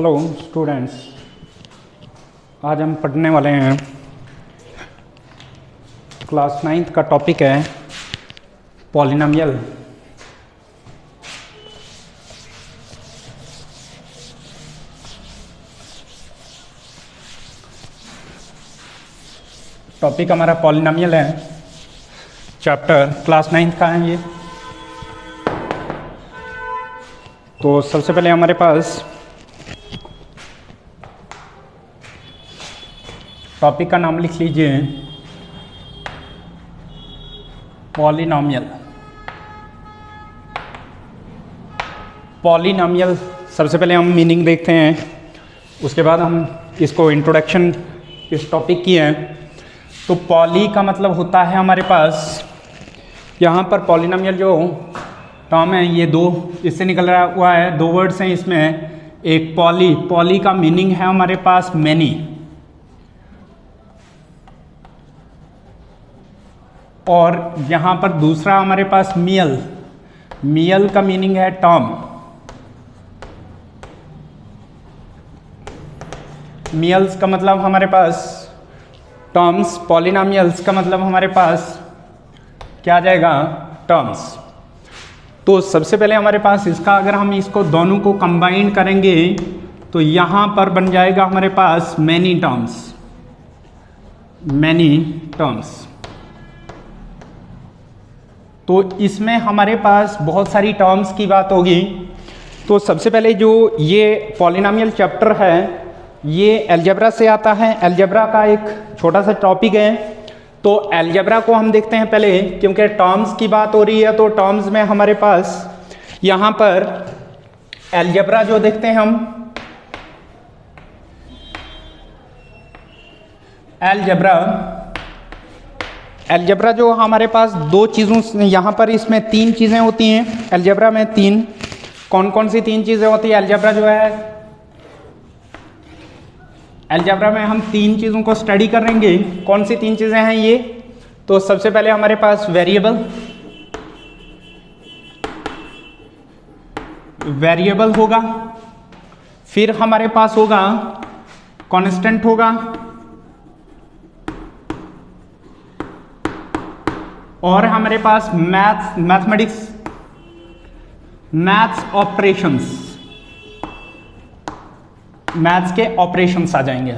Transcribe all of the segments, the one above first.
Hello students, आज हम पढ़ने वाले हैं क्लास 9th का टॉपिक है पॉलिनोमियल। टॉपिक हमारा पॉलिनोमियल है, चैप्टर क्लास 9th का है ये। तो सबसे पहले हमारे पास टॉपिक का नाम लिख लीजिए पॉलिनोमियल। पॉलिनोमियल सबसे पहले हम मीनिंग देखते हैं, उसके बाद हम इसको इंट्रोडक्शन इस टॉपिक की है। तो पॉली का मतलब होता है हमारे पास, यहाँ पर पॉलिनोमियल जो टर्म है ये दो इससे निकल रहा हुआ है, दो वर्ड्स हैं इसमें। एक पॉली का मीनिंग है हमारे पास मैनी, और यहाँ पर दूसरा हमारे पास मियल का मीनिंग है टर्म। मियल्स का मतलब हमारे पास टर्म्स, पॉलिनोमियल्स का मतलब हमारे पास क्या आ जाएगा, टर्म्स। तो सबसे पहले हमारे पास इसका, अगर हम इसको दोनों को कंबाइन करेंगे तो यहाँ पर बन जाएगा हमारे पास मैनी टर्म्स। तो इसमें हमारे पास बहुत सारी टर्म्स की बात होगी। तो सबसे पहले जो ये पॉलिनोमियल चैप्टर है ये अलजेब्रा से आता है। अलजेब्रा का एक छोटा सा टॉपिक है, तो अलजेब्रा को हम देखते हैं पहले, क्योंकि टर्म्स की बात हो रही है। तो टर्म्स में हमारे पास यहाँ पर अलजेब्रा जो देखते हैं हम, अलजेब्रा जो हमारे पास दो चीज़ों, यहाँ पर इसमें तीन चीज़ें होती हैं अलजेब्रा में। तीन कौन कौन सी तीन चीज़ें होती है अलजेब्रा जो है, अलजेब्रा में हम तीन चीज़ों को स्टडी करेंगे। कौन सी तीन चीज़ें हैं ये? तो सबसे पहले हमारे पास वेरिएबल होगा, फिर हमारे पास होगा कांस्टेंट होगा, और हमारे पास मैथ्स के ऑपरेशंस आ जाएंगे।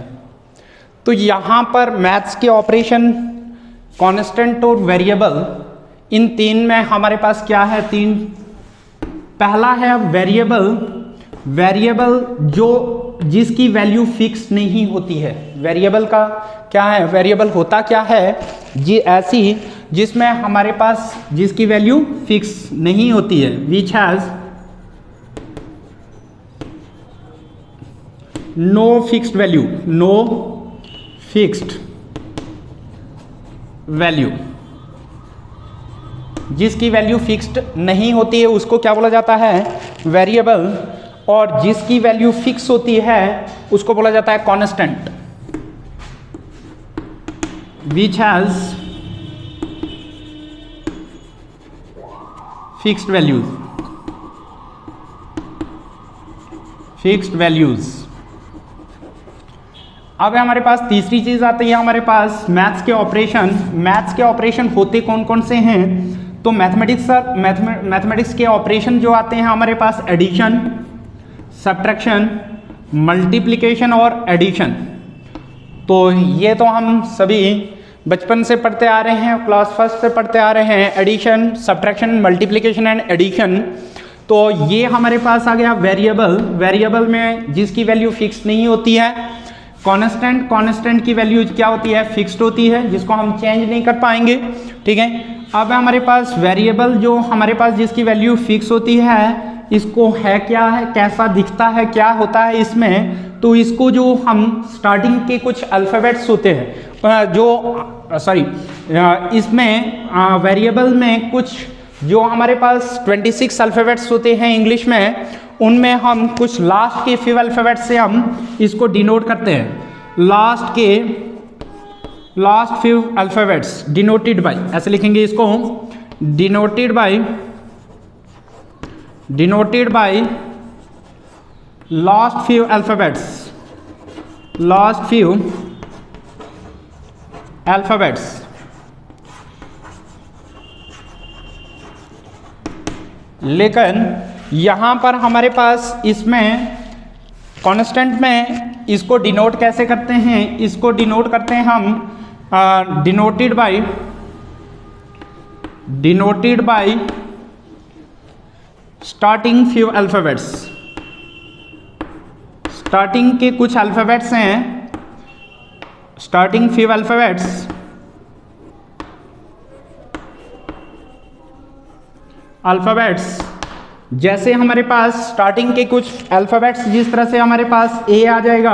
तो यहाँ पर मैथ्स के ऑपरेशन, कांस्टेंट और वेरिएबल, इन तीन में हमारे पास क्या है, तीन। पहला है वेरिएबल जो जिसकी वैल्यू फिक्स नहीं होती है। वेरिएबल का क्या है, वेरिएबल होता क्या है, ये ऐसी जिसमें हमारे पास जिसकी वैल्यू फिक्स नहीं होती है, which has no fixed value, जिसकी वैल्यू फिक्स्ड नहीं होती है उसको क्या बोला जाता है, वेरिएबल। और जिसकी वैल्यू फिक्स होती है उसको बोला जाता है constant, which has fixed values. अब हमारे पास तीसरी चीज आती है हमारे पास मैथ्स के ऑपरेशन होते कौन कौन से हैं? तो मैथमेटिक्स के ऑपरेशन जो आते हैं हमारे पास एडिशन, सब्ट्रैक्शन, मल्टीप्लिकेशन और एडिशन। तो ये तो हम सभी बचपन से पढ़ते आ रहे हैं, क्लास फर्स्ट से पढ़ते आ रहे हैं, addition, subtraction, multiplication and addition. तो ये हमारे पास आ गया वेरिएबल में जिसकी वैल्यू फिक्स नहीं होती है। कांस्टेंट की वैल्यू क्या होती है, फिक्स्ड होती है, जिसको हम चेंज नहीं कर पाएंगे। ठीक है, अब हमारे पास वेरिएबल जो हमारे पास जिसकी वैल्यू फिक्स होती है, इसको है क्या है, कैसा दिखता है, क्या होता है इसमें? तो इसको जो हम स्टार्टिंग के कुछ अल्फ़ाबेट्स होते हैं इसमें वेरिएबल में कुछ जो हमारे पास 26 अल्फ़ाबेट्स होते हैं इंग्लिश में, उनमें हम कुछ लास्ट के फ्यू अल्फ़ाबेट से हम इसको डिनोट करते हैं। Last few alphabets denoted by, ऐसे लिखेंगे इसको, denoted by last few alphabets लेकिन यहाँ पर हमारे पास इसमें कांस्टेंट में इसको डिनोट कैसे करते हैं, इसको डिनोट करते हैं हम denoted by starting few alphabets. Starting के कुछ अल्फाबेट्स हैं, स्टार्टिंग फ्यू अल्फाबेट्स जैसे हमारे पास स्टार्टिंग के कुछ अल्फाबेट्स जिस तरह से हमारे पास ए आ जाएगा,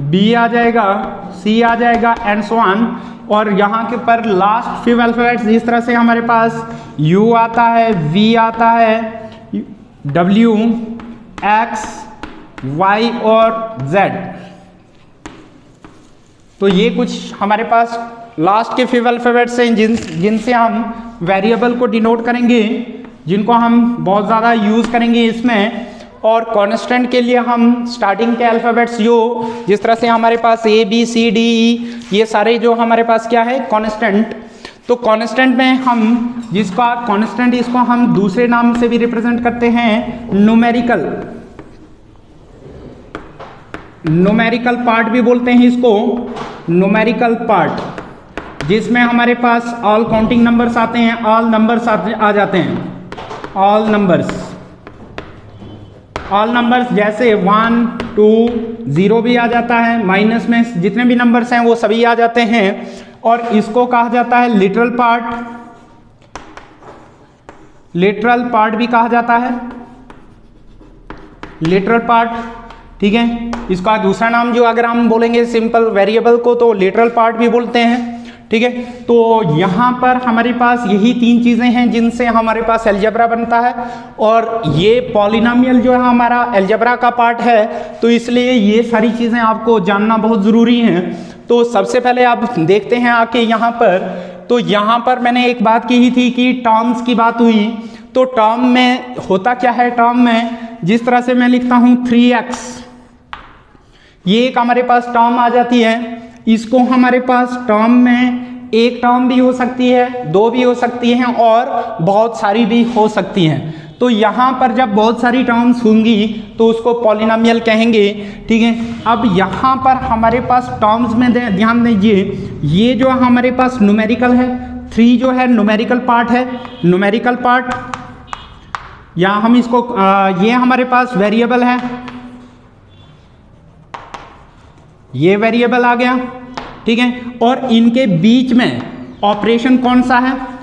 बी आ जाएगा, सी आ जाएगा एंड सो ऑन, और यहाँ के पर लास्ट फ्यू अल्फाबेट्स जिस तरह से हमारे पास यू आता है, वी आता है, डब्ल्यू, एक्स, वाई और जेड। तो ये कुछ हमारे पास लास्ट के फ्यू अल्फाबेट्स हैं जिनसे हम वेरिएबल को डिनोट करेंगे, जिनको हम बहुत ज़्यादा यूज़ करेंगे इसमें। और कांस्टेंट के लिए हम स्टार्टिंग के अल्फ़ाबेट्स जो जिस तरह से हमारे पास A B C D E, ये सारे जो हमारे पास क्या है कांस्टेंट। तो कांस्टेंट में हम जिसका कांस्टेंट इसको हम दूसरे नाम से भी रिप्रेजेंट करते हैं, न्यूमेरिकल पार्ट भी बोलते हैं इसको, न्यूमेरिकल पार्ट, जिसमें हमारे पास ऑल काउंटिंग नंबर्स आते हैं, ऑल नंबर्स आ जाते हैं, ऑल नंबर्स जैसे 1 2 0 भी आ जाता है, माइनस में जितने भी नंबर्स हैं वो सभी आ जाते हैं। और इसको कहा जाता है लिटरल पार्ट भी कहा जाता है, लिटरल पार्ट, ठीक है। इसका दूसरा नाम जो अगर हम बोलेंगे सिंपल वेरिएबल को तो लिटरल पार्ट भी बोलते हैं, ठीक है। तो यहाँ पर हमारे पास यही तीन चीज़ें हैं जिनसे हमारे पास अलजेब्रा बनता है, और ये पॉलिनोमियल जो है हमारा अलजेब्रा का पार्ट है, तो इसलिए ये सारी चीज़ें आपको जानना बहुत ज़रूरी हैं। तो सबसे पहले आप देखते हैं आके यहाँ पर, तो यहाँ पर मैंने एक बात की थी कि टर्म्स की बात हुई। तो टर्म में होता क्या है, टर्म में जिस तरह से मैं लिखता हूँ 3x, ये एक हमारे पास टर्म आ जाती है। इसको हमारे पास टर्म में एक टर्म भी हो सकती है, दो भी हो सकती हैं, और बहुत सारी भी हो सकती हैं। तो यहाँ पर जब बहुत सारी टर्म्स होंगी तो उसको पॉलिनोमियल कहेंगे, ठीक है। अब यहाँ पर हमारे पास टर्म्स में ध्यान दीजिए, ये जो हमारे पास न्यूमेरिकल है, 3 जो है न्यूमेरिकल पार्ट है, न्यूमेरिकल पार्ट, या हम इसको ये हमारे पास वेरिएबल है, ये वेरिएबल आ गया, ठीक है। और इनके बीच में ऑपरेशन कौन सा है,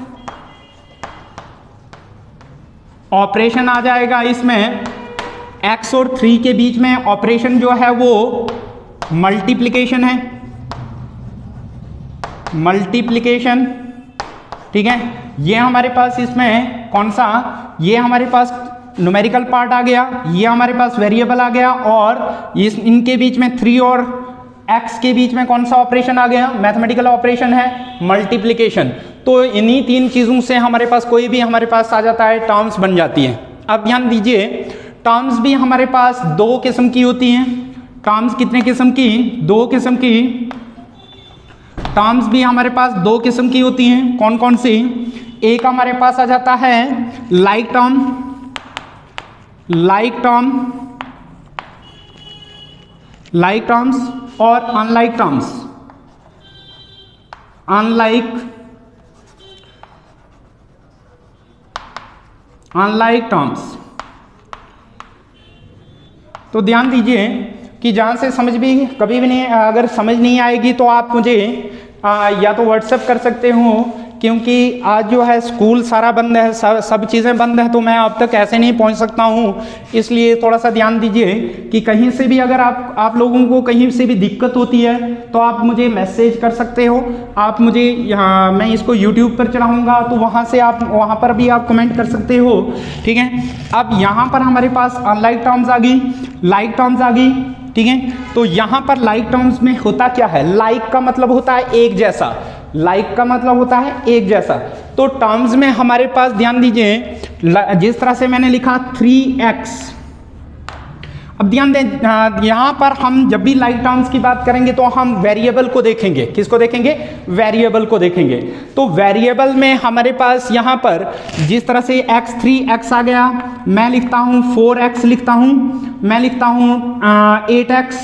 ऑपरेशन आ जाएगा इसमें x और 3 के बीच में ऑपरेशन जो है वो मल्टीप्लिकेशन है, मल्टीप्लिकेशन, ठीक है। ये हमारे पास इसमें कौन सा, ये हमारे पास न्यूमेरिकल पार्ट आ गया, ये हमारे पास वेरिएबल आ गया, और इनके बीच में 3 और x के बीच में कौन सा ऑपरेशन आ गया, मैथमेटिकल ऑपरेशन है मल्टीप्लिकेशन। तो इन्हीं तीन चीज़ों से हमारे पास कोई भी हमारे पास आ जाता है, टर्म्स बन जाती हैं। अब ध्यान दीजिए, टर्म्स भी हमारे पास 2 किस्म की होती हैं। टर्म्स कितने किस्म की, 2 किस्म की टर्म्स भी हमारे पास 2 किस्म की होती हैं। कौन कौन सी, एक हमारे पास आ जाता है लाइक टर्म्स और अनलाइक टर्म्स। तो ध्यान दीजिए कि जहाँ से समझ भी कभी भी नहीं, अगर समझ नहीं आएगी तो आप मुझे या तो व्हाट्सएप कर सकते हो, क्योंकि आज जो है स्कूल सारा बंद है, सब चीज़ें बंद है, तो मैं अब तक ऐसे नहीं पहुंच सकता हूं। इसलिए थोड़ा सा ध्यान दीजिए कि कहीं से भी अगर आप लोगों को कहीं से भी दिक्कत होती है तो आप मुझे मैसेज कर सकते हो। आप मुझे यहाँ, मैं इसको यूट्यूब पर चढ़ाऊँगा तो वहाँ से आप वहाँ पर भी आप कमेंट कर सकते हो, ठीक है। अब यहाँ पर हमारे पास अनलाइक टर्म्स आ गई, लाइक टर्म्स आ गई, ठीक है। तो यहाँ पर लाइक टर्म्स में होता क्या है, लाइक का मतलब होता है एक जैसा, लाइक का मतलब होता है एक जैसा। तो टर्म्स में हमारे पास ध्यान दीजिए, जिस तरह से मैंने लिखा 3x, अब ध्यान दें, यहाँ पर हम जब भी लाइक टर्म्स की बात करेंगे तो हम वेरिएबल को देखेंगे। किसको देखेंगे? वेरिएबल को देखेंगे। तो वेरिएबल में हमारे पास यहाँ पर जिस तरह से x3x आ गया, मैं लिखता हूँ 4x लिखता हूँ, मैं लिखता हूँ 8x।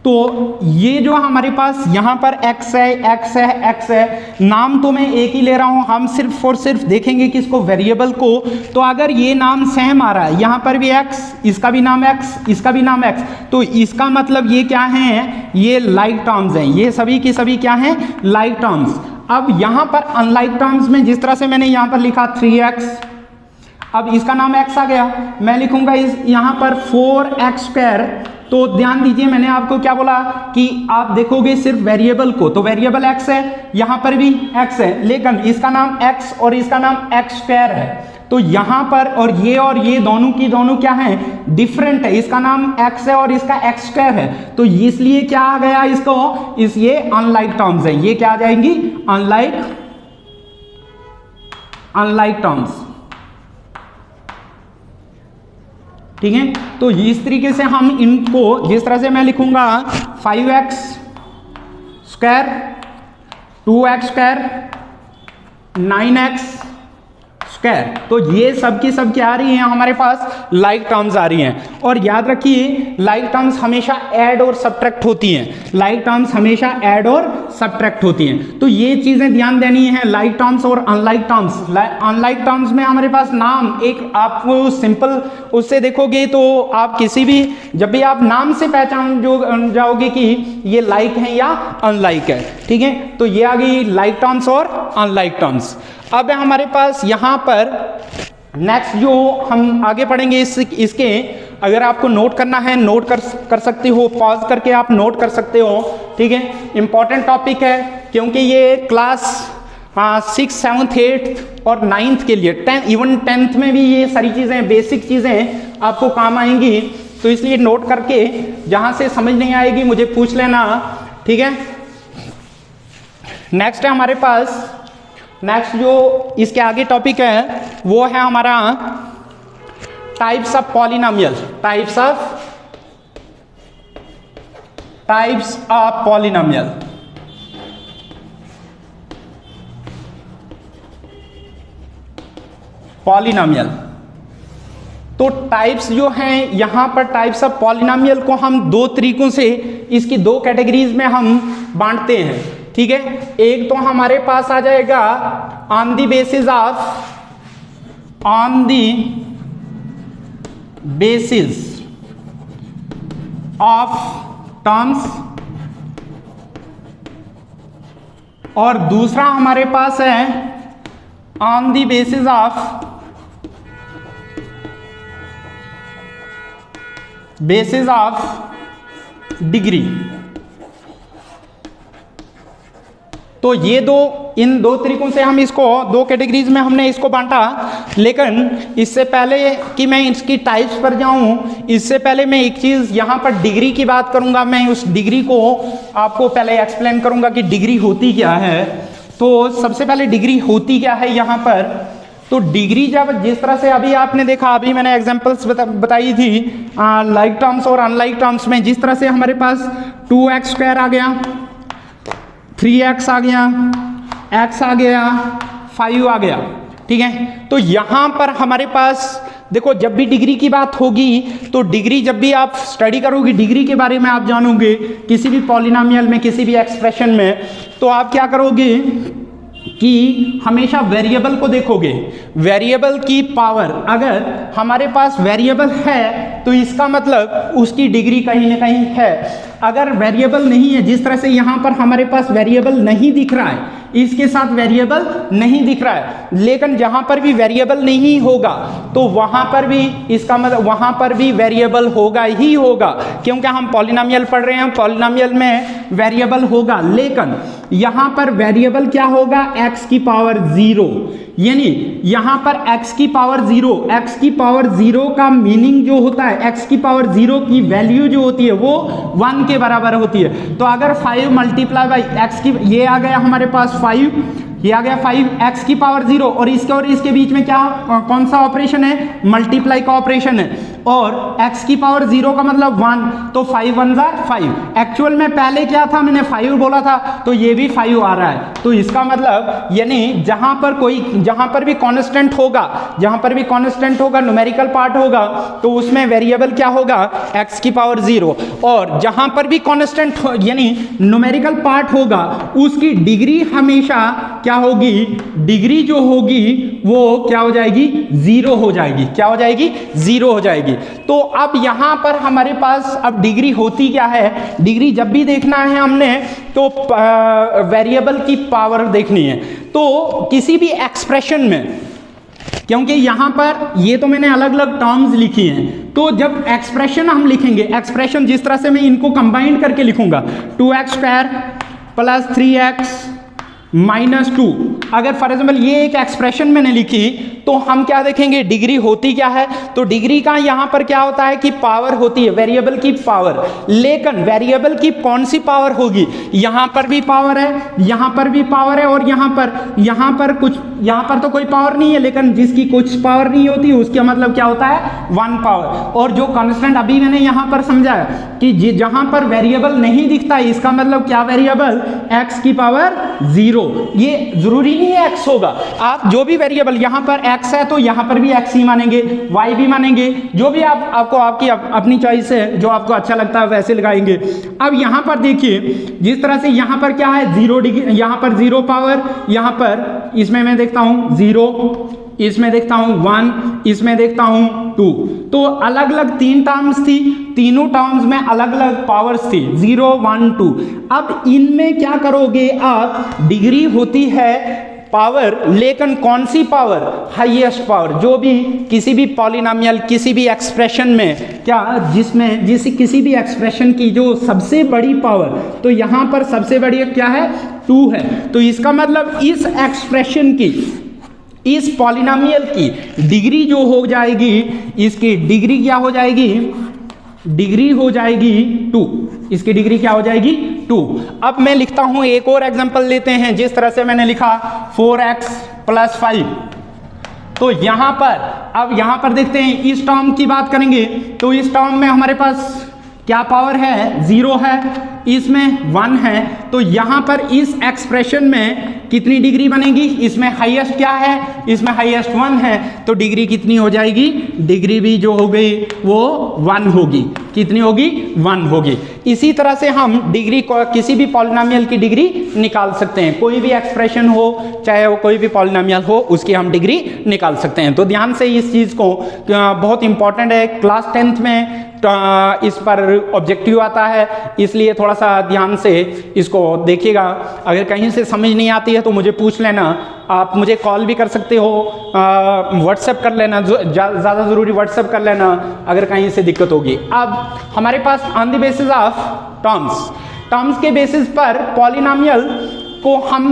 तो ये जो हमारे पास यहाँ पर x है, नाम तो मैं एक ही ले रहा हूँ, हम सिर्फ और सिर्फ देखेंगे किसको? वेरिएबल को। तो अगर ये नाम सेम आ रहा है, यहाँ पर भी x, इसका भी नाम x, इसका भी नाम x, तो इसका मतलब ये क्या है? ये लाइक टर्म्स हैं, ये सभी की सभी क्या हैं? Like terms. अब यहाँ पर अनलाइक टर्म्स में जिस तरह से मैंने यहाँ पर लिखा 3x, अब इसका नाम x आ गया, मैं लिखूंगा इस यहाँ पर 4x²। तो ध्यान दीजिए, मैंने आपको क्या बोला कि आप देखोगे सिर्फ वेरिएबल को, तो वेरिएबल x है, यहाँ पर भी x है, लेकिन इसका नाम x और इसका नाम x² है। तो यहाँ पर और ये दोनों की दोनों क्या है? डिफरेंट है, इसका नाम x है और इसका x² है। तो इसलिए क्या आ गया इसको? ये अनलाइक टर्म्स है। ये क्या आ जाएंगी? Unlike terms. ठीक है, तो इस तरीके से हम इनको, जिस तरह से मैं लिखूंगा 5x², 2x², 9x², तो ये सब की सब क्या आ रही हैं? हमारे पास लाइक टर्म्स आ रही हैं। और याद रखिए, लाइक टर्म्स हमेशा ऐड और सब्ट्रैक्ट होती हैं। लाइक टर्म्स हमेशा ऐड और सब्ट्रैक्ट होती हैं। तो ये चीजें ध्यान देनी है, लाइक टर्म्स और अनलाइक टर्म्स। अनलाइक टर्म्स में हमारे पास नाम एक, आपको सिंपल उससे देखोगे तो आप किसी भी, जब भी आप नाम से पहचान जाओगे कि ये लाइक है या अनलाइक है। ठीक है, तो ये आ गई लाइक टर्म्स और अनलाइक टर्म्स। अब हमारे पास यहाँ पर नेक्स्ट जो हम आगे पढ़ेंगे इसके, अगर आपको नोट करना है नोट कर सकते हो, पॉज करके आप नोट कर सकते हो। ठीक है, इंपॉर्टेंट टॉपिक है क्योंकि ये क्लास 6, 7, 8 और 9th के लिए, 10 इवन 10th में भी ये सारी चीज़ें, बेसिक चीज़ें आपको काम आएंगी। तो इसलिए नोट करके, जहाँ से समझ नहीं आएगी मुझे पूछ लेना। ठीक है, नेक्स्ट है हमारे पास, नेक्स्ट जो इसके आगे टॉपिक है वो है हमारा types of polynomial. Types of polynomial. तो टाइप्स जो हैं यहाँ पर, टाइप्स ऑफ पॉलिनोमियल को हम दो तरीकों से, इसकी दो कैटेगरीज में हम बांटते हैं। ठीक है, एक तो हमारे पास आ जाएगा on the basis of terms, और दूसरा हमारे पास है on the basis of degree. तो ये इन दो तरीकों से हम इसको, दो कैटेगरीज में हमने इसको बांटा। लेकिन इससे पहले कि मैं इसकी टाइप्स पर जाऊं, इससे पहले मैं एक चीज़ यहाँ पर डिग्री की बात करूँगा। मैं उस डिग्री को आपको पहले एक्सप्लेन करूँगा कि डिग्री होती क्या है। तो सबसे पहले डिग्री होती क्या है यहाँ पर। तो डिग्री जब, जिस तरह से अभी आपने देखा, अभी मैंने एग्जांपल्स बताई थी लाइक टर्म्स और अनलाइक टर्म्स में, जिस तरह से हमारे पास 2x² आ गया, 3x आ गया, x आ गया, 5 आ गया। ठीक है, तो यहाँ पर हमारे पास देखो, जब भी डिग्री की बात होगी तो डिग्री, जब भी आप स्टडी करोगे डिग्री के बारे में, आप जानोगे किसी भी पॉलिनोमियल में, किसी भी एक्सप्रेशन में, तो आप क्या करोगे कि हमेशा वेरिएबल को देखोगे, वेरिएबल की पावर। अगर हमारे पास वेरिएबल है तो इसका मतलब उसकी डिग्री कहीं ना कहीं है। अगर वेरिएबल नहीं है, जिस तरह से यहाँ पर हमारे पास वेरिएबल नहीं दिख रहा है, इसके साथ वेरिएबल नहीं दिख रहा है, लेकिन जहाँ पर भी वेरिएबल नहीं होगा तो वहाँ पर भी, इसका मतलब वहाँ पर भी वेरिएबल होगा ही होगा, क्योंकि हम पॉलिनोमियल पढ़ रहे हैं, पॉलिनोमियल में वेरिएबल होगा। लेकिन यहाँ पर वेरिएबल क्या होगा? x की पावर 0, यानी यहाँ पर x की पावर 0, x की पावर 0 का मीनिंग जो होता है, x की पावर 0 की वैल्यू जो होती है वो 1 के बराबर होती है। तो अगर 5 मल्टीप्लाई बाई x की, ये आ गया हमारे पास 5, ये आ गया 5, x की पावर 0, और इसके बीच में क्या, कौन सा ऑपरेशन है? मल्टीप्लाई का ऑपरेशन है। और x की पावर 0 का मतलब 1, तो 5 1 जार 5। एक्चुअल में पहले क्या था, मैंने 5 बोला था, तो ये भी 5 आ रहा है। तो इसका मतलब यानी जहां पर भी कांस्टेंट होगा, न्यूमेरिकल पार्ट होगा, तो उसमें वेरिएबल क्या होगा, x की पावर 0। और जहां पर भी कांस्टेंट यानी न्यूमेरिकल पार्ट होगा, उसकी डिग्री हमेशा क्या होगी, डिग्री जो होगी वो क्या हो जाएगी, 0 हो जाएगी। क्या हो जाएगी, 0 हो जाएगी। तो अब यहां पर हमारे पास अब डिग्री होती क्या है, डिग्री जब भी देखना है हमने तो वेरिएबल की पावर देखनी है। तो किसी भी एक्सप्रेशन में, क्योंकि यहां पर ये तो मैंने अलग अलग टर्म्स लिखी हैं, तो जब एक्सप्रेशन हम लिखेंगे, एक्सप्रेशन जिस तरह से मैं इनको कंबाइन करके लिखूंगा, 2x² प्लस 3x माइनस 2, अगर फॉर एग्जाम्पल ये एक एक्सप्रेशन मैंने लिखी, तो हम क्या देखेंगे, डिग्री होती क्या है। तो डिग्री का यहां पर क्या होता है कि पावर होती है, वेरिएबल की पावर। लेकिन वेरिएबल की कौन सी पावर होगी, यहां पर भी पावर है, यहां पर भी पावर है, और यहां पर तो कोई पावर नहीं है, लेकिन जिसकी कुछ पावर नहीं होती उसका मतलब क्या होता है, 1 पावर। और जो कांस्टेंट अभी मैंने यहां पर समझाया कि जहां पर वेरिएबल नहीं दिखता, इसका मतलब क्या, वेरिएबल x की पावर 0। ये जरूरी नहीं है x होगा, आप जो भी वेरिएबल, यहां पर x है तो यहां पर भी x ही मानेंगे, y भी मानेंगे, जो भी आपको आपकी अपनी चॉइस है, जो आपको अच्छा लगता है वैसे लगाएंगे। अब यहां पर देखिए, जिस तरह से यहां पर क्या है, 0 डिग्री, यहां पर 0 पावर, यहां पर इसमें मैं देखता हूं 0, इसमें देखता हूं 1, इसमें देखता हूं 2। तो अलग अलग 3 टर्म्स थी, तीनों टर्म्स में अलग अलग पावर्स थी, 0 1 2। अब इनमें क्या करोगे आप, डिग्री होती है पावर, लेकिन कौन सी पावर, हाईएस्ट पावर। जो भी किसी भी पॉलिनोमियल, किसी भी एक्सप्रेशन में क्या, किसी भी एक्सप्रेशन की जो सबसे बड़ी पावर, तो यहां पर सबसे बड़ी क्या है, 2 है। तो इसका मतलब इस एक्सप्रेशन की, इस पॉलिनोमियल की डिग्री जो हो जाएगी, इसकी डिग्री क्या हो जाएगी, डिग्री हो जाएगी 2। इसकी डिग्री क्या हो जाएगी, 2। अब मैं लिखता हूं, एक और एग्जांपल लेते हैं, जिस तरह से मैंने लिखा 4x प्लस 5। तो यहां पर देखते हैं, इस टर्म की बात करेंगे, तो इस टर्म में हमारे पास क्या पावर है, 0 है, इसमें 1 है। तो यहां पर इस एक्सप्रेशन में कितनी डिग्री बनेगी, इसमें हाईएस्ट क्या है, इसमें हाईएस्ट 1 है, तो डिग्री कितनी हो जाएगी, डिग्री भी जो हो गई वो 1 होगी। कितनी होगी, 1 होगी। इसी तरह से हम डिग्री को, किसी भी पॉलिनोमियल की डिग्री निकाल सकते हैं, कोई भी एक्सप्रेशन हो, चाहे वो कोई भी पॉलिनोमियल हो, उसकी हम डिग्री निकाल सकते हैं। तो ध्यान से इस चीज को, बहुत इंपॉर्टेंट है, क्लास 10th में इस पर ऑब्जेक्टिव आता है, इसलिए थोड़ा सा ध्यान से इसको देखिएगा। अगर कहीं से समझ नहीं आती है तो मुझे पूछ लेना, आप मुझे कॉल भी कर सकते हो, व्हाट्सएप कर लेना, ज़्यादा ज़रूरी व्हाट्सएप कर लेना अगर कहीं से दिक्कत होगी। अब हमारे pass on the basis of terms के बेसिस पर पॉलिनोमियल को हम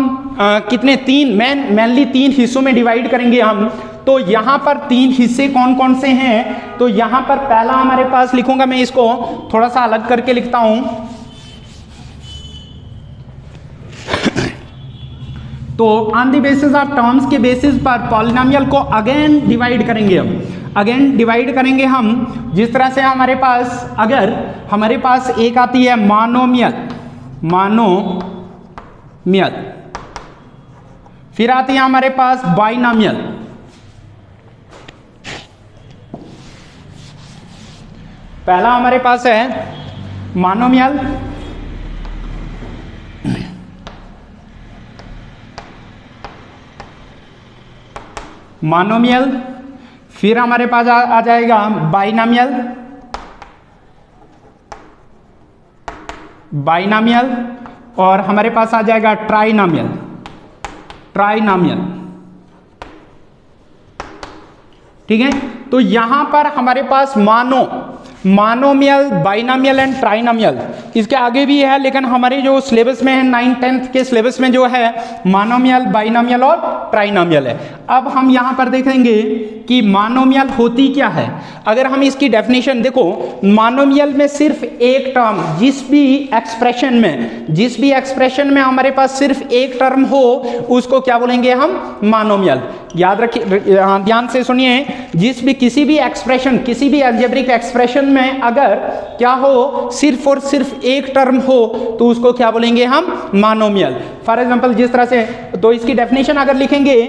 कितने, मेनली 3 हिस्सों में डिवाइड करेंगे हम। तो यहां पर 3 हिस्से कौन कौन से हैं, तो यहां पर पहला हमारे पास लिखूंगा, मैं इसको थोड़ा सा अलग करके लिखता हूं। तो on the basis of terms के बेसिस पर पॉलिनोमियल को अगेन डिवाइड करेंगे हम, जिस तरह से हमारे पास, अगर हमारे पास एक आती है मोनोमियल, फिर आती है हमारे पास बाइनोमियल, पहला हमारे पास है मोनोमियल, फिर हमारे पास आ जाएगा बाइनोमियल, और हमारे पास आ जाएगा ट्राइनोमियल। ठीक है, तो यहां पर हमारे पास मोनोमियल, बाइनोमियल एंड ट्राइनोमियल, इसके आगे भी है, लेकिन हमारे जो सिलेबस में है 9th 10th के सिलेबस में जो है मोनोमियल, बाइनोमियल और ट्राइनोमियल है। अब हम यहां पर देखेंगे कि मोनोमियल होती क्या है। अगर हम इसकी डेफिनेशन देखो, मोनोमियल में सिर्फ एक टर्म, जिस भी एक्सप्रेशन में हमारे पास सिर्फ एक टर्म हो, उसको क्या बोलेंगे हम, मोनोमियल। याद रखिए, ध्यान से सुनिए जिस भी किसी भी एक्सप्रेशन, किसी भी अलजेब्रिक एक्सप्रेशन में अगर क्या हो, सिर्फ और सिर्फ एक टर्म हो तो उसको क्या बोलेंगे हम, मोनोमियल। फॉर एग्जांपल जिस तरह से, तो इसकी डेफिनेशन अगर लिखेंगे,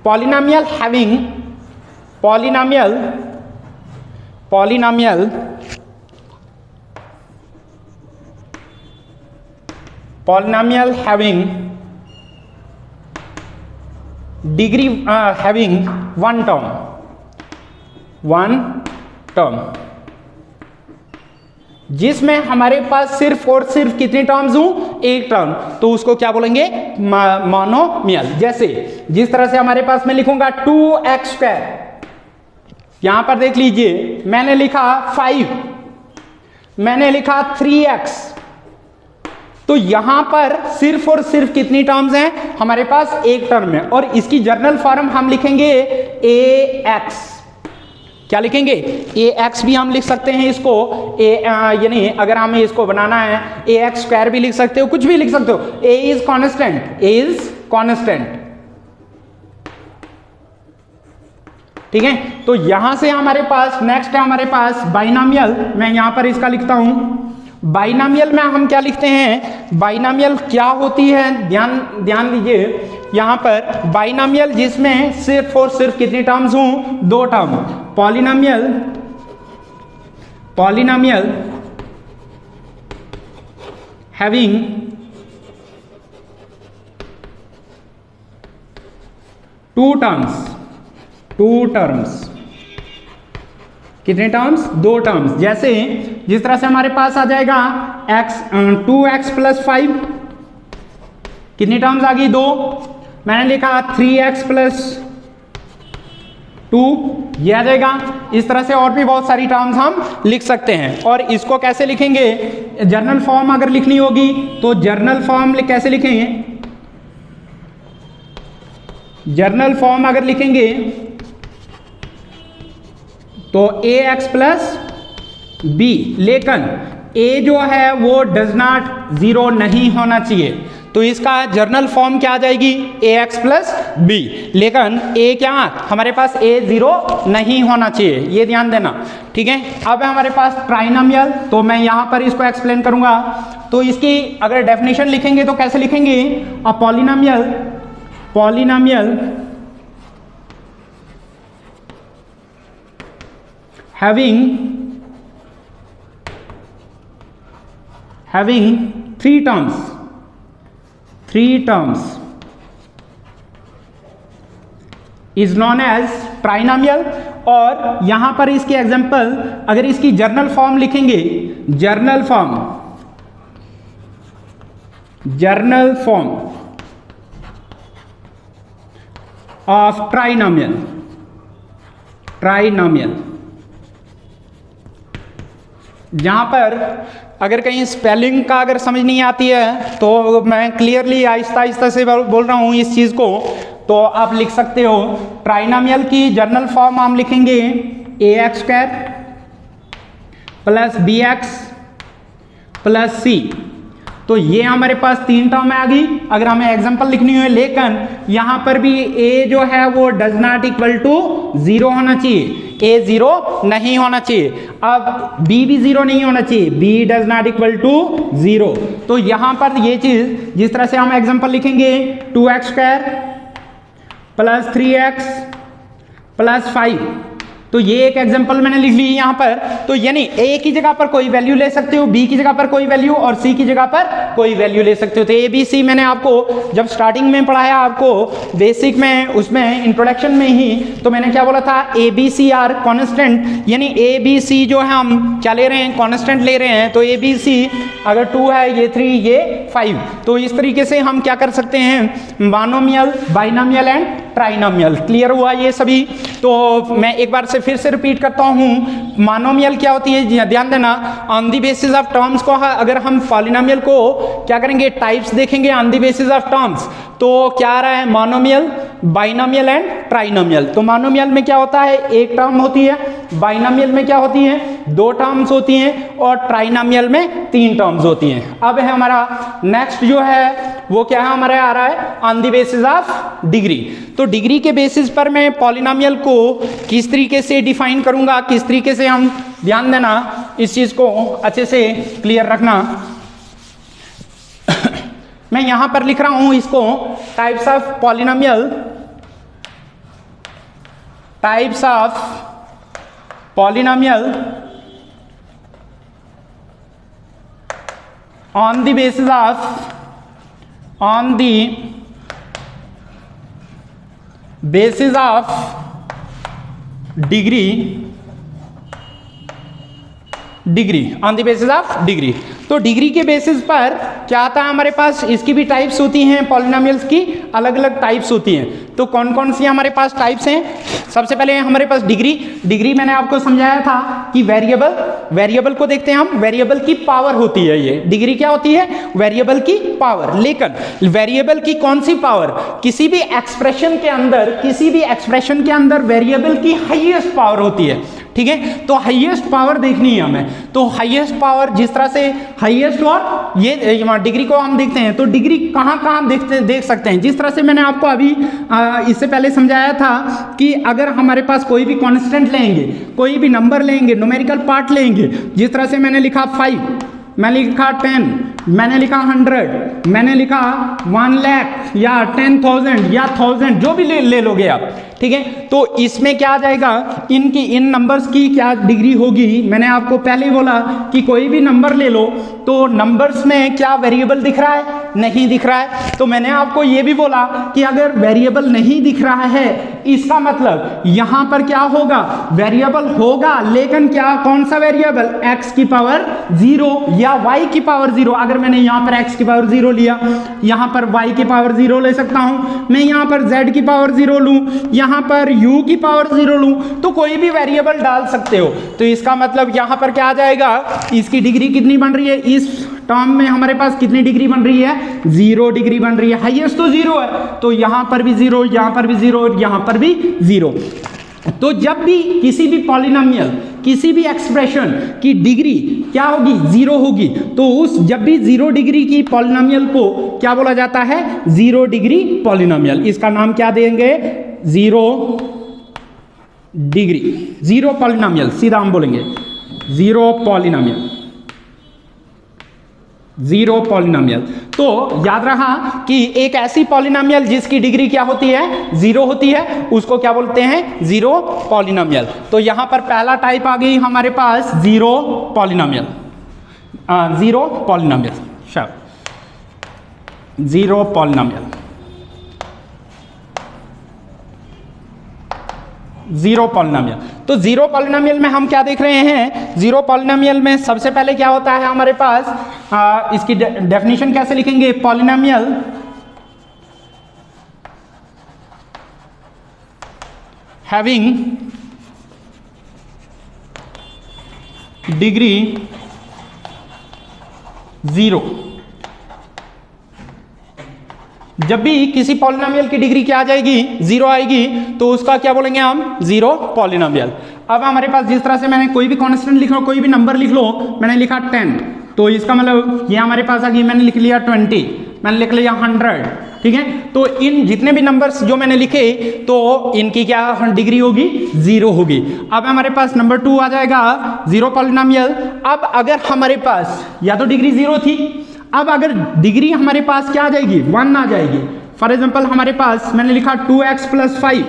polynomial having, polynomial having degree having one term, जिसमें हमारे पास सिर्फ और सिर्फ कितनी टर्म्स हूं, एक टर्म, तो उसको क्या बोलेंगे, मोनोमियल। जैसे जिस तरह से हमारे पास मैं लिखूंगा 2x², यहां पर देख लीजिए मैंने लिखा 5, मैंने लिखा 3x, तो यहां पर सिर्फ और सिर्फ कितनी टर्म्स हैं हमारे पास, एक टर्म है। और इसकी जर्नल फॉर्म हम लिखेंगे ax, क्या लिखेंगे, ax भी हम लिख सकते हैं इसको, यानी अगर हमें इसको बनाना है ax² भी लिख सकते हो, कुछ भी लिख सकते हो। a इज कॉन्स्टेंट, ठीक है। तो यहां से हमारे पास नेक्स्ट है हमारे पास बाइनोमियल, मैं यहां पर इसका लिखता हूं। बाइनोमियल में हम क्या लिखते हैं, बाइनोमियल क्या होती है, ध्यान दीजिए यहां पर बाइनोमियल जिसमें सिर्फ और सिर्फ कितनी टर्म्स हों, दो term. Polynomial having two terms, कितने टर्म्स, दो टर्म्स। जैसे जिस तरह से हमारे पास आ जाएगा 2x + 5, कितनी टर्म्स आ गई, दो। मैंने लिखा 3x + 2, ये आ जाएगा। इस तरह से और भी बहुत सारी टर्म्स हम लिख सकते हैं। और इसको कैसे लिखेंगे, जर्नल फॉर्म अगर लिखनी होगी तो जर्नल फॉर्म कैसे लिखेंगे, जर्नल फॉर्म अगर लिखेंगे तो ax + b, लेकिन a जो है वो डज नॉट 0 नहीं होना चाहिए, तो इसका जर्नल फॉर्म क्या आ जाएगी, ax + b, लेकिन a क्या हमारे पास a 0 नहीं होना चाहिए, ये ध्यान देना, ठीक है। अब हमारे पास ट्राइनोमियल, तो मैं यहां पर इसको एक्सप्लेन करूंगा। तो इसकी अगर डेफिनेशन लिखेंगे तो कैसे लिखेंगे, a polynomial having three terms is known as trinomial. और यहां पर इसके एग्जांपल अगर इसकी जर्नल फॉर्म लिखेंगे, जर्नल फॉर्म ऑफ ट्राइनोमियल, जहां पर अगर कहीं स्पेलिंग का अगर समझ नहीं आती है तो मैं क्लियरली आहिस्ता से बोल रहा हूं इस चीज को, तो आप लिख सकते हो ट्राइनोमियल की जर्नल फॉर्म हम लिखेंगे ax² + bx + c। तो ये हमारे पास तीन टर्म आ गई अगर हमें एग्जांपल लिखनी हो, लेकिन यहां पर भी a जो है वो डज नॉट इक्वल टू 0 होना चाहिए, a 0 नहीं होना चाहिए। अब b भी 0 नहीं होना चाहिए, b does not equal to 0। तो यहां पर ये चीज जिस तरह से हम एग्जांपल लिखेंगे 2x² + 3x + 5, तो ये एक एग्जांपल मैंने लिख ली यहां पर। तो यानी a की जगह पर कोई वैल्यू ले सकते हो, b की जगह पर कोई वैल्यू और c की जगह पर कोई वैल्यू ले सकते हो। तो a b c मैंने आपको जब स्टार्टिंग में पढ़ाया, आपको बेसिक में उसमें इंट्रोडक्शन में ही, तो मैंने क्या बोला था, a b c are constant, यानी a b c जो है हम क्या ले रहे हैं, कॉन्स्टेंट ले रहे हैं। तो a b c अगर 2 है, ये 3, ये 5, तो इस तरीके से हम क्या कर सकते हैं, monomial, binomial and trinomial. Clear हुआ ये सभी? तो मैं एक बार से फिर से रिपीट करता हूं, मोनोमियल क्या होती है, ध्यान देना, on the basis of terms को अगर हम पॉलिनोमियल को क्या करेंगे, टाइप्स देखेंगे on the basis of terms, तो क्या आ रहा है, मोनोमियल, बाइनोमियल एंड ट्राइनोमियल। तो मोनोमियल में क्या होता है, एक टर्म होती है, बाइनोमियल में क्या होती है, 2 टर्म्स होती हैं और ट्राइनोमियल में 3 टर्म्स होती हैं। अब है हमारा नेक्स्ट जो है वो क्या है, हमारा आ रहा है on the basis of degree. तो डिग्री के बेसिस पर मैं पॉलिनोमियल को किस तरीके से डिफाइन करूंगा, किस तरीके से हम, ध्यान देना इस चीज को अच्छे से क्लियर रखना। मैं यहां पर लिख रहा हूं इसको types of polynomial, types of polynomial on the basis of, on the basis of degree, on the basis of degree। तो डिग्री के बेसिस पर क्या आता है हमारे पास, इसकी भी टाइप्स होती हैं, पॉलिनोमियल्स की अलग अलग टाइप्स होती हैं। तो कौन कौन सी हमारे पास टाइप्स हैं? सबसे पहले हमारे पास डिग्री मैंने आपको समझाया था कि वेरिएबल को देखते हैं हम, वेरिएबल की पावर होती है ये डिग्री। क्या होती है? वेरिएबल की पावर। लेकिन वेरिएबल की कौन सी पावर? किसी भी एक्सप्रेशन के अंदर वेरिएबल की हाईएस्ट पावर होती है, ठीक है। तो हाईएस्ट पावर देखनी है हमें, तो हाईएस्ट पावर जिस तरह से हाईएस्ट, और ये डिग्री को हम देखते हैं, तो डिग्री कहां देख सकते हैं, जिस तरह से मैंने आपको अभी इससे पहले समझाया था कि अगर हमारे पास कोई भी कांस्टेंट लेंगे, कोई भी नंबर लेंगे, न्यूमेरिकल पार्ट लेंगे, जिस तरह से मैंने लिखा 5, मैंने लिखा 10, मैंने लिखा 100, मैंने लिखा 1 लाख या 10,000 या 1000, जो भी ले लोगे आप, ठीक है। तो इसमें क्या आ जाएगा, इन नंबर्स की क्या डिग्री होगी। मैंने आपको पहले ही बोला कि कोई भी नंबर ले लो तो नंबर्स में क्या वेरिएबल दिख रहा है, नहीं दिख रहा है। तो मैंने आपको ये भी बोला कि अगर वेरिएबल नहीं दिख रहा है, इसका मतलब यहां पर क्या होगा, वेरिएबल होगा, लेकिन क्या, कौन सा वेरिएबल, x की पावर 0 या y की पावर 0। अगर मैंने यहां पर x की पावर 0 लिया, यहां पर y की पावर 0 ले सकता हूं, मैं यहां पर z की पावर 0 लूं, यहां पर u की पावर 0 लूं, तो कोई भी वेरिएबल डाल सकते हो। तो इसका मतलब यहां पर क्या आ जाएगा, इसकी डिग्री कितनी बन रही है, इस टर्म में हमारे पास कितनी डिग्री बन रही है, 0 डिग्री बन रही है। हाईएस्ट तो 0 है, तो यहां पर भी 0, यहां पर भी 0 और यहां पर भी 0। तो जब भी किसी भी पॉलिनोमियल, किसी भी एक्सप्रेशन की डिग्री क्या होगी, 0 होगी, तो उस जब भी 0 डिग्री की पॉलिनोमियल को क्या बोला जाता है, 0 डिग्री पॉलिनोमियल। इसका नाम क्या देंगे, 0 डिग्री, 0 पॉलिनोमियल, सीधा हम बोलेंगे 0 पॉलिनोमियल, 0 पॉलिनोमियल। तो याद रहा कि एक ऐसी पॉलिनोमियल जिसकी डिग्री क्या होती है, 0 होती है, उसको क्या बोलते हैं, 0 पॉलिनोमियल। तो यहां पर पहला टाइप आ गई हमारे पास 0 पॉलिनोमियल, 0 पॉलिनोमियल, 0 पॉलिनोमियल, 0 पॉलिनोमियल। तो 0 पॉलिनोमियल में हम क्या देख रहे हैं, 0 पॉलिनोमियल में सबसे पहले क्या होता है हमारे पास, इसकी डेफिनेशन कैसे लिखेंगे, पॉलिनोमियल हैविंग डिग्री 0। जब भी किसी पॉलिनोमियल की डिग्री क्या आ जाएगी, 0 आएगी, तो उसका क्या बोलेंगे हम, 0 पॉलिनोमियल। अब हमारे पास जिस तरह से मैंने कोई भी कांस्टेंट लिख लो, कोई भी नंबर लिख लो, मैंने लिखा 10, तो इसका मतलब ये हमारे पास आ गई, मैंने लिख लिया 20, मैंने लिख लिया 100, ठीक है। तो इन जितने भी नंबर्स जो मैंने लिखे, तो इनकी क्या डिग्री होगी, 0 होगी। अब हमारे पास नंबर 2 आ जाएगा 0 पॉलिनोमियल। अब अगर हमारे पास या तो डिग्री 0 थी, अब अगर डिग्री हमारे पास क्या आ जाएगी, 1 आ जाएगी। फॉर एग्जांपल हमारे पास मैंने लिखा 2x + 5,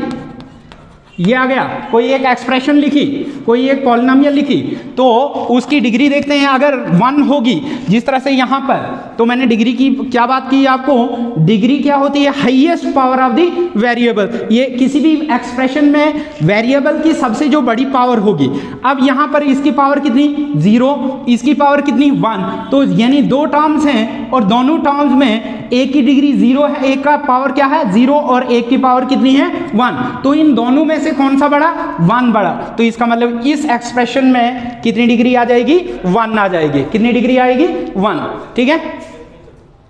ये आ गया, कोई एक एक्सप्रेशन लिखी, कोई एक पॉलिनोमियल लिखी, तो उसकी डिग्री देखते हैं, अगर 1 होगी, जिस तरह से यहाँ पर, तो मैंने डिग्री की क्या बात की आपको, डिग्री क्या होती है, highest power of the variable. ये किसी भी एक्सप्रेशन में वेरिएबल की सबसे जो बड़ी पावर होगी। अब यहाँ पर इसकी पावर कितनी, 0, इसकी पावर कितनी, 1, तो यानी 2 टर्म्स हैं और दोनों टर्म्स में एक की डिग्री 0 है, एक का पावर क्या है, 0, और एक की पावर कितनी है, 1। तो इन दोनों में से कौन सा बड़ा, 1 बड़ा। तो इसका मतलब इस एक्सप्रेशन में कितनी डिग्री आ जाएगी, 1 आ जाएगी। कितनी डिग्री आएगी, 1, ठीक है।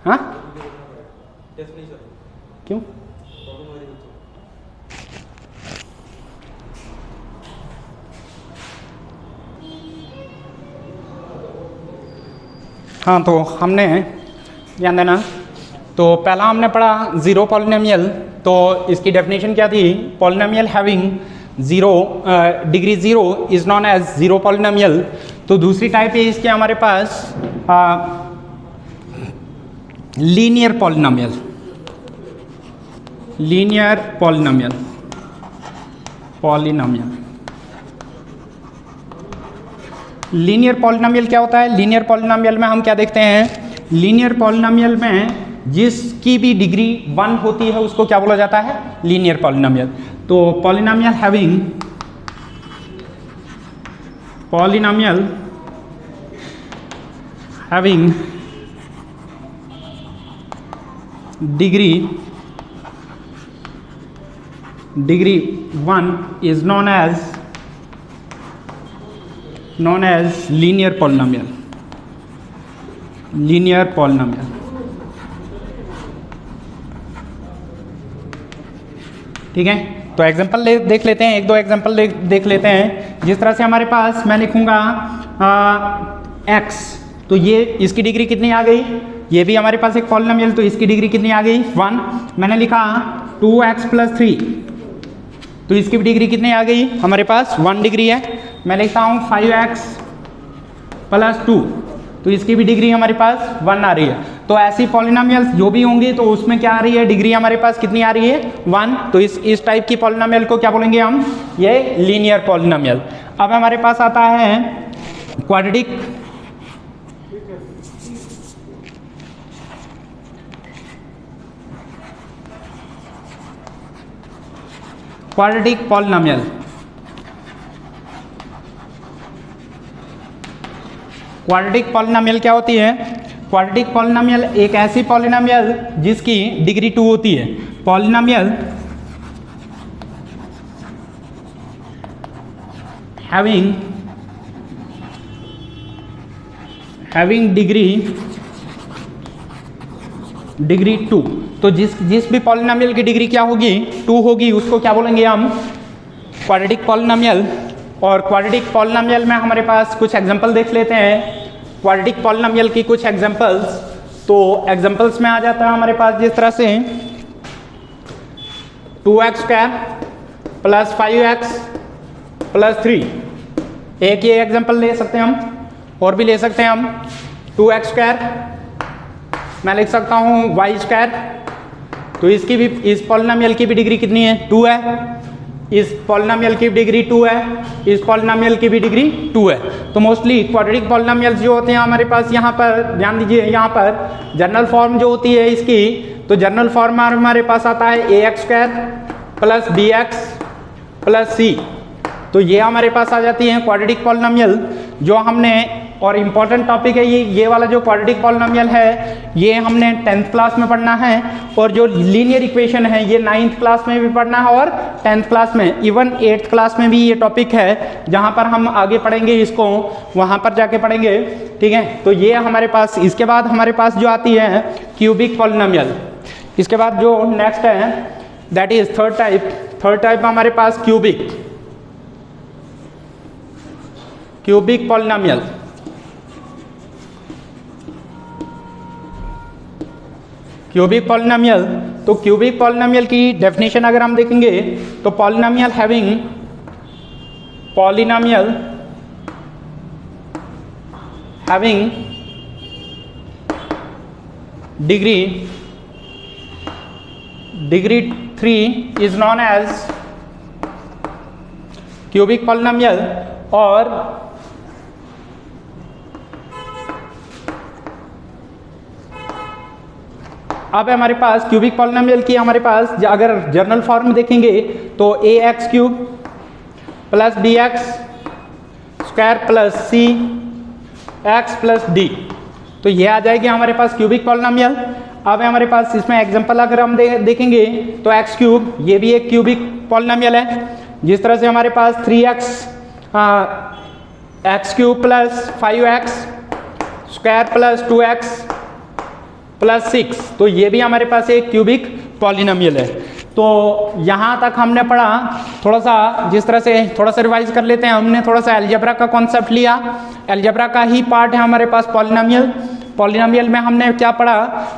हाँ क्यों, हाँ, तो हमने ध्यान देना, तो पहला हमने पढ़ा ज़ीरो पॉलिनोमियल। तो इसकी डेफिनेशन क्या थी? Polynomial having zero degree zero is known as zero polynomial. तो दूसरी टाइप है इसके हमारे पास linear polynomial. Linear polynomial linear polynomial क्या होता है? लीनियर पॉलिनोमियल में हम क्या देखते हैं? लीनियर पॉलिनोमियल में जिसकी भी डिग्री 1 होती है उसको क्या बोला जाता है? Linear polynomial. तो polynomial having degree 1 is known as linear polynomial। ठीक है, तो एग्जांपल देख लेते हैं, एक दो एग्जांपल देख लेते हैं। जिस तरह से हमारे पास मैं लिखूंगा x, तो ये इसकी डिग्री कितनी आ गई? ये भी हमारे पास एक पॉलिनोमियल, तो इसकी डिग्री कितनी आ गई? 1। मैंने लिखा 2x + 3, तो इसकी डिग्री कितनी आ गई? हमारे पास 1 डिग्री है। मैं लिखता हूँ 5x + 2, तो इसकी भी डिग्री हमारे पास 1 आ रही है। तो ऐसी पॉलिनोमियल्स जो भी होंगी तो उसमें क्या आ रही है? डिग्री हमारे पास कितनी आ रही है? 1। तो इस टाइप की पॉलिनोमियल को क्या बोलेंगे हम? ये लीनियर पॉलिनोमियल। अब हमारे पास आता है क्वाड्रेटिक पॉलिनोमियल। क्वाड्रेटिक पॉलिनोमियल क्या होती है? क्वाड्रेटिक पॉलिनोमियल एक ऐसी पॉलिनोमियल जिसकी डिग्री 2 होती है। पॉलिनोमियल हैविंग डिग्री 2, तो जिस भी पॉलिनोमियल की डिग्री क्या होगी? 2 होगी, उसको क्या बोलेंगे हम? Quadratic polynomial. और क्वाड्रेटिक पॉलिनोमियल में हमारे पास कुछ एग्जांपल देख लेते हैं। क्वाड्रेटिक पॉलिनोमियल की कुछ एग्जांपल्स, तो एग्जांपल्स में आ जाता है हमारे पास जिस तरह से 2x² + 5x + 3, एक ये एग्जांपल ले सकते हैं हम, और भी ले सकते हैं हम 2x², मैं लिख सकता हूँ y², तो इसकी भी, इस पॉलिनोमियल की भी डिग्री कितनी है? 2 है। इस पॉलिनोमियल की डिग्री 2 है, इस पॉलिनोमियल की भी डिग्री 2 है। तो मोस्टली क्वाड्रेटिक पॉलिनोमियल्स जो होते हैं हमारे पास, यहाँ पर ध्यान दीजिए, यहाँ पर जनरल फॉर्म जो होती है इसकी, तो जनरल फॉर्म हमारे पास आता है ax² + bx + c, तो ये हमारे पास आ जाती है क्वाड्रेटिक पॉलिनोमियल जो हमने। और इम्पॉर्टेंट टॉपिक है ये वाला जो क्वाड्रेटिक पॉलिनोमियल है, ये हमने 10th क्लास में पढ़ना है। और जो लीनियर इक्वेशन है ये 9th क्लास में भी पढ़ना है और 10th क्लास में, इवन 8th क्लास में भी ये टॉपिक है। जहाँ पर हम आगे पढ़ेंगे इसको, वहाँ पर जाके पढ़ेंगे। ठीक है, तो ये हमारे पास, इसके बाद हमारे पास जो आती है क्यूबिक पॉलिनोमियल। इसके बाद जो नेक्स्ट है दैट इज थर्ड टाइप हमारे पास क्यूबिक पॉलिनोमियल। क्यूबिक पॉलिनोमियल, तो क्यूबिक पॉलिनोमियल की डेफिनेशन अगर हम देखेंगे तो polynomial having degree 3 is known as cubic polynomial. और अब हमारे पास क्यूबिक पॉलिनोमियल की हमारे पास अगर जनरल फॉर्म देखेंगे तो ax³ + bx² + cx + d, तो ये आ जाएगी हमारे पास क्यूबिक पॉलिनोमियल। अब हमारे पास इसमें एग्जांपल अगर हम देखेंगे तो x³, ये भी एक क्यूबिक पॉलिनोमियल है। जिस तरह से हमारे पास 3x x³ + 5x² + 2x + 6, तो ये भी हमारे पास एक क्यूबिक पॉलिनोमियल है। तो यहाँ तक हमने पढ़ा। थोड़ा सा जिस तरह से थोड़ा सा रिवाइज कर लेते हैं। हमने थोड़ा सा अलजेब्रा का कॉन्सेप्ट लिया, अलजेब्रा का ही पार्ट है हमारे पास पॉलिनोमियल। पॉलिनोमियल में हमने क्या पढ़ा,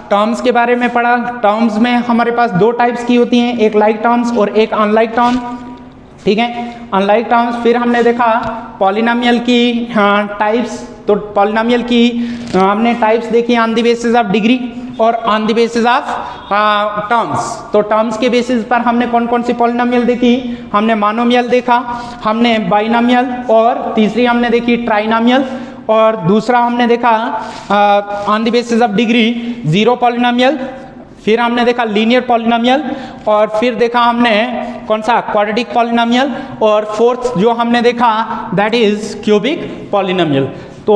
टर्म्स के बारे में पढ़ा। टर्म्स में हमारे पास दो टाइप्स की होती हैं, एक लाइक टर्म्स और एक अनलाइक टर्म, ठीक है, अनलाइक टर्म्स। फिर हमने देखा पॉलिनोमियल की टाइप्स, तो पॉलिनोमियल की हमने टाइप्स देखी on the basis of degree और on the basis of terms. तो टर्म्स के बेसिस पर हमने कौन कौन सी पॉलिनोमियल देखी, हमने मोनोमियल देखा, हमने बाइनोमियल, और तीसरी हमने देखी ट्राइनोमियल, और दूसरा हमने देखा on the basis of degree zero polynomial, फिर हमने देखा लीनियर पॉलिनोमियल, और फिर देखा हमने कौन सा क्वाड्रेटिक पॉलिनोमियल, और फोर्थ जो हमने देखा दैट इज क्यूबिक पॉलिनोमियल। तो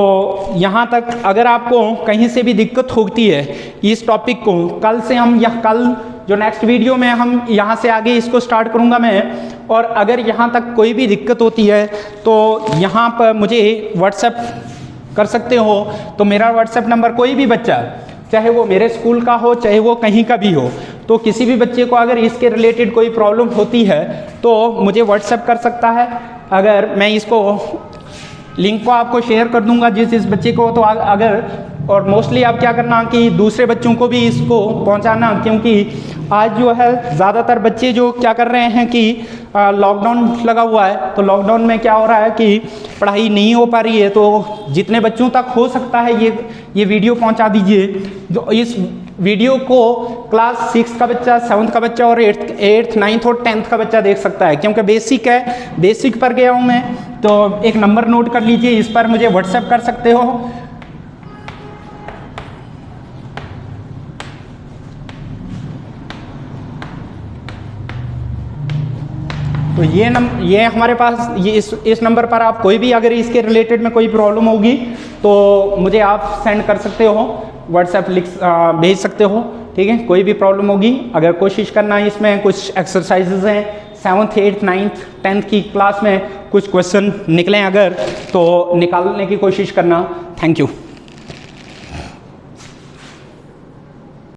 यहाँ तक अगर आपको कहीं से भी दिक्कत होती है इस टॉपिक को, कल से हम कल जो नेक्स्ट वीडियो में हम यहाँ से आगे इसको स्टार्ट करूँगा मैं, और अगर यहाँ तक कोई भी दिक्कत होती है तो यहाँ पर मुझे व्हाट्सएप कर सकते हो। तो मेरा व्हाट्सएप नंबर, कोई भी बच्चा चाहे वो मेरे स्कूल का हो चाहे वो कहीं का भी हो, तो किसी भी बच्चे को अगर इसके रिलेटेड कोई प्रॉब्लम होती है तो मुझे व्हाट्सएप कर सकता है। अगर मैं इसको लिंक को आपको शेयर कर दूंगा जिस बच्चे को, तो अगर, और मोस्टली आप क्या करना कि दूसरे बच्चों को भी इसको पहुंचाना, क्योंकि आज जो है ज़्यादातर बच्चे जो क्या कर रहे हैं कि लॉकडाउन लगा हुआ है, तो लॉकडाउन में क्या हो रहा है कि पढ़ाई नहीं हो पा रही है। तो जितने बच्चों तक हो सकता है ये वीडियो पहुंचा दीजिए। जो इस वीडियो को क्लास 6 का बच्चा, 7th का बच्चा और 8th 9th और 10th का बच्चा देख सकता है, क्योंकि बेसिक है, बेसिक पर गया हूँ मैं। तो एक नंबर नोट कर लीजिए, इस पर मुझे व्हाट्सएप कर सकते हो। तो ये हमारे पास इस नंबर पर आप कोई भी अगर इसके रिलेटेड में कोई प्रॉब्लम होगी तो मुझे आप सेंड कर सकते हो, व्हाट्सएप भेज सकते हो, ठीक है। कोई भी प्रॉब्लम होगी, अगर कोशिश करना है, इसमें कुछ एक्सरसाइजेज हैं 7th 8th 9th 10th की क्लास में कुछ क्वेश्चन निकलें अगर, तो निकालने की कोशिश करना। Thank you.